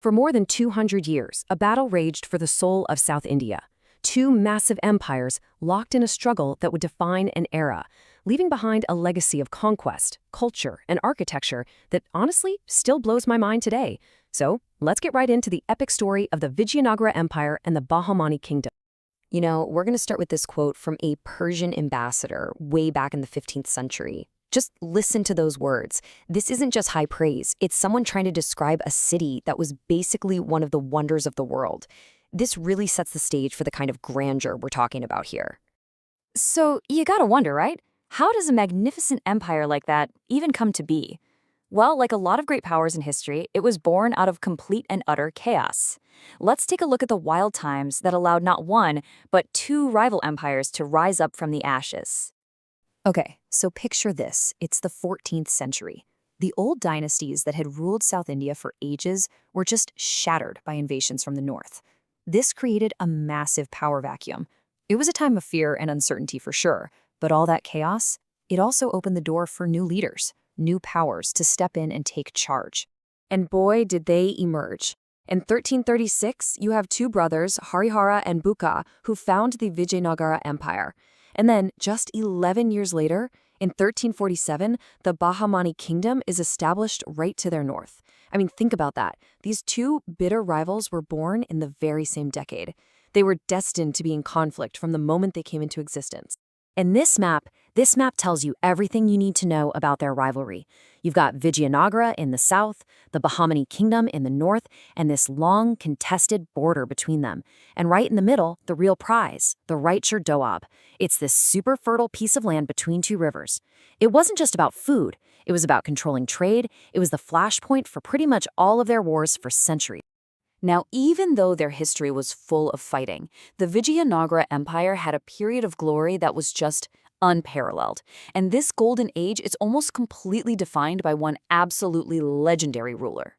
For more than 200 years, a battle raged for the soul of South India. Two massive empires locked in a struggle that would define an era, leaving behind a legacy of conquest, culture, and architecture that honestly still blows my mind today. So, let's get right into the epic story of the Vijayanagara Empire and the Bahmani Kingdom. We're going to start with this quote from a Persian ambassador way back in the 15th century. Just listen to those words. This isn't just high praise. It's someone trying to describe a city that was basically one of the wonders of the world. This really sets the stage for the kind of grandeur we're talking about here. So you gotta wonder, right? How does a magnificent empire like that even come to be? Well, like a lot of great powers in history, it was born out of complete and utter chaos. Let's take a look at the wild times that allowed not one, but two rival empires to rise up from the ashes. Okay, so picture this. It's the 14th century. The old dynasties that had ruled South India for ages were just shattered by invasions from the north. This created a massive power vacuum. It was a time of fear and uncertainty for sure, but all that chaos, it also opened the door for new leaders, new powers to step in and take charge. And boy, did they emerge. In 1336, you have two brothers, Harihara and Bukka, who found the Vijayanagara Empire. And then, just 11 years later, in 1347, the Bahmani Kingdom is established right to their north. I mean, think about that. These two bitter rivals were born in the very same decade. They were destined to be in conflict from the moment they came into existence. And this map tells you everything you need to know about their rivalry. You've got Vijayanagara in the south, the Bahmani Kingdom in the north, and this long, contested border between them. And right in the middle, the real prize, the Raichur Doab. It's this super fertile piece of land between two rivers. It wasn't just about food. It was about controlling trade. It was the flashpoint for pretty much all of their wars for centuries. Now, even though their history was full of fighting, the Vijayanagara Empire had a period of glory that was just unparalleled. And this golden age is almost completely defined by one absolutely legendary ruler.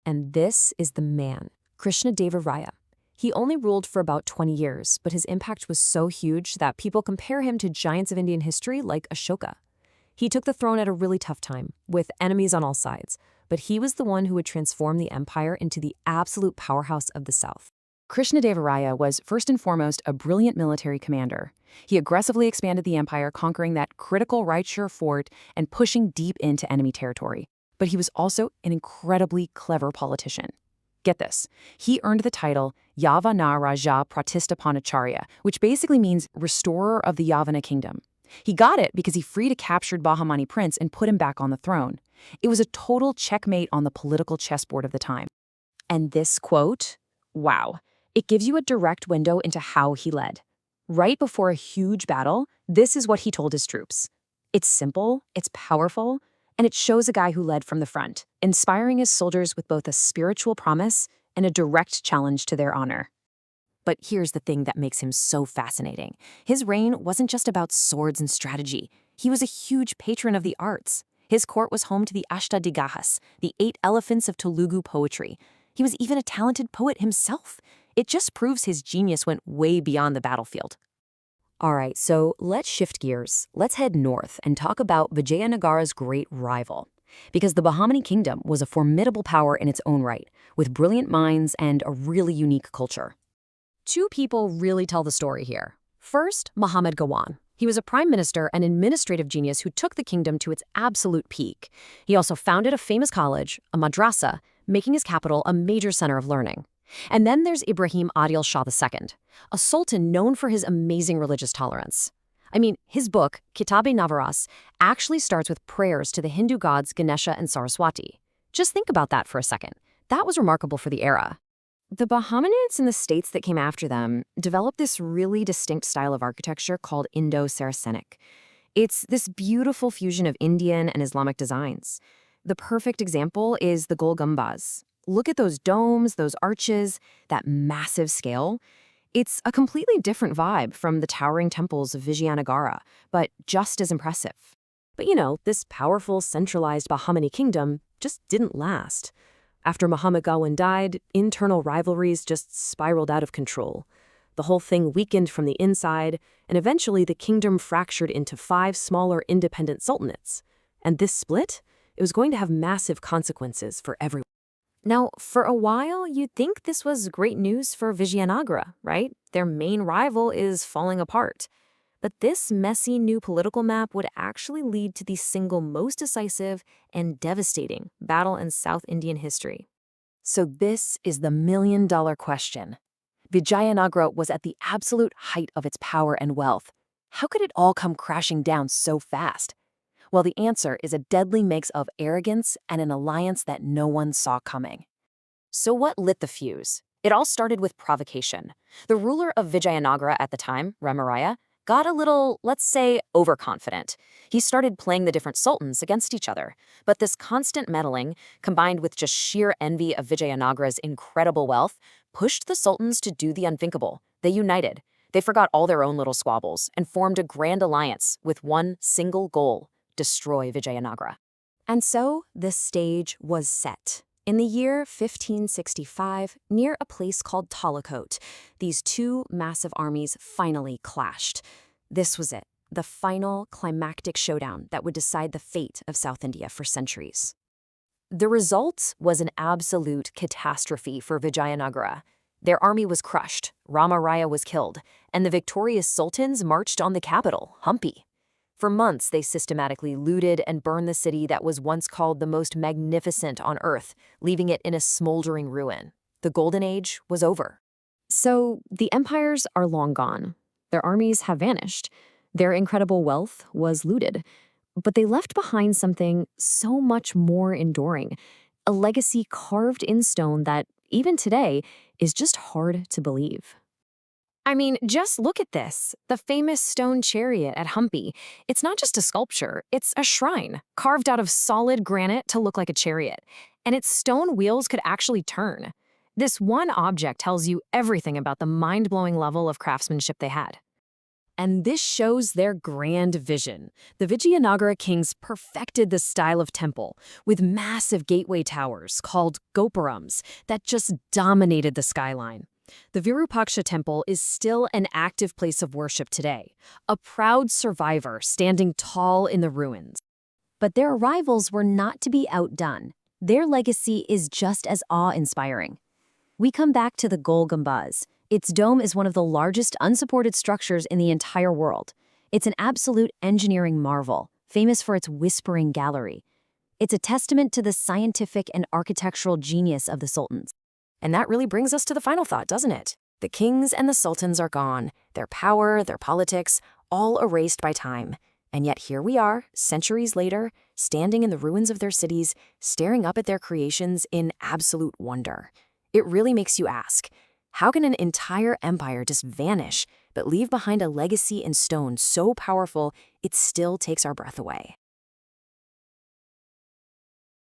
And this is the man, Krishnadeva. He only ruled for about 20 years, but his impact was so huge that people compare him to giants of Indian history like Ashoka. He took the throne at a really tough time, with enemies on all sides, but he was the one who would transform the empire into the absolute powerhouse of the south. Krishnadeva was first and foremost a brilliant military commander. He aggressively expanded the empire, conquering that critical Raichur fort and pushing deep into enemy territory. But he was also an incredibly clever politician. Get this, he earned the title Yavana Raja Pratishtapanacharya, which basically means restorer of the Yavana kingdom. He got it because he freed a captured Bahmani prince and put him back on the throne. It was a total checkmate on the political chessboard of the time. And this quote, wow, it gives you a direct window into how he led. Right before a huge battle, this is what he told his troops. It's simple, it's powerful, and it shows a guy who led from the front, inspiring his soldiers with both a spiritual promise and a direct challenge to their honor. But here's the thing that makes him so fascinating. His reign wasn't just about swords and strategy. He was a huge patron of the arts. His court was home to the Ashtadigahas, the 8 elephants of Telugu poetry. He was even a talented poet himself. It just proves his genius went way beyond the battlefield. All right, so let's shift gears. Let's head north and talk about Vijayanagara's great rival. Because the Bahmani Kingdom was a formidable power in its own right, with brilliant minds and a really unique culture. Two people really tell the story here. First, Muhammad Gawan. He was a prime minister and administrative genius who took the kingdom to its absolute peak. He also founded a famous college, a madrasa, making his capital a major center of learning. And then there's Ibrahim Adil Shah II, a sultan known for his amazing religious tolerance. I mean, his book, Kitab-e-Navaras, actually starts with prayers to the Hindu gods Ganesha and Saraswati. Just think about that for a second. That was remarkable for the era. The Bahmanids and the states that came after them developed this really distinct style of architecture called Indo-Saracenic. It's this beautiful fusion of Indian and Islamic designs. The perfect example is the Gol Gumbaz. Look at those domes, those arches, that massive scale. It's a completely different vibe from the towering temples of Vijayanagara, but just as impressive. But this powerful, centralized Bahmani kingdom just didn't last. After Muhammad Gawan died, internal rivalries just spiraled out of control. The whole thing weakened from the inside, and eventually the kingdom fractured into 5 smaller independent sultanates. And this split, it was going to have massive consequences for everyone. Now, for a while, you'd think this was great news for Vijayanagara, right? Their main rival is falling apart. But this messy new political map would actually lead to the single most decisive and devastating battle in South Indian history. So this is the million-dollar question. Vijayanagara was at the absolute height of its power and wealth. How could it all come crashing down so fast? Well, the answer is a deadly mix of arrogance and an alliance that no one saw coming. So what lit the fuse? It all started with provocation. The ruler of Vijayanagara at the time, Ramaraya, got a little, let's say, overconfident. He started playing the different sultans against each other. But this constant meddling, combined with just sheer envy of Vijayanagara's incredible wealth, pushed the sultans to do the unthinkable. They united. They forgot all their own little squabbles and formed a grand alliance with one single goal: destroy Vijayanagara. And so the stage was set. In the year 1565, near a place called Talakot, these two massive armies finally clashed. This was it, the final climactic showdown that would decide the fate of South India for centuries. The result was an absolute catastrophe for Vijayanagara. Their army was crushed, Ramaraya was killed, and the victorious sultans marched on the capital, Hampi. For months, they systematically looted and burned the city that was once called the most magnificent on earth, leaving it in a smoldering ruin. The Golden Age was over. So the empires are long gone. Their armies have vanished. Their incredible wealth was looted. But they left behind something so much more enduring, a legacy carved in stone that, even today, is just hard to believe. I mean, just look at this. The famous stone chariot at Hampi. It's not just a sculpture, it's a shrine, carved out of solid granite to look like a chariot. And its stone wheels could actually turn. This one object tells you everything about the mind-blowing level of craftsmanship they had. And this shows their grand vision. The Vijayanagara kings perfected the style of temple, with massive gateway towers called gopurams that just dominated the skyline. The Virupaksha temple is still an active place of worship today, a proud survivor standing tall in the ruins. But their rivals were not to be outdone. Their legacy is just as awe-inspiring. We come back to the Gol Gumbaz. Its dome is one of the largest unsupported structures in the entire world. It's an absolute engineering marvel, famous for its whispering gallery. It's a testament to the scientific and architectural genius of the sultans. And that really brings us to the final thought, doesn't it? The kings and the sultans are gone, their power, their politics, all erased by time. And yet here we are, centuries later, standing in the ruins of their cities, staring up at their creations in absolute wonder. It really makes you ask, how can an entire empire just vanish, but leave behind a legacy in stone so powerful it still takes our breath away?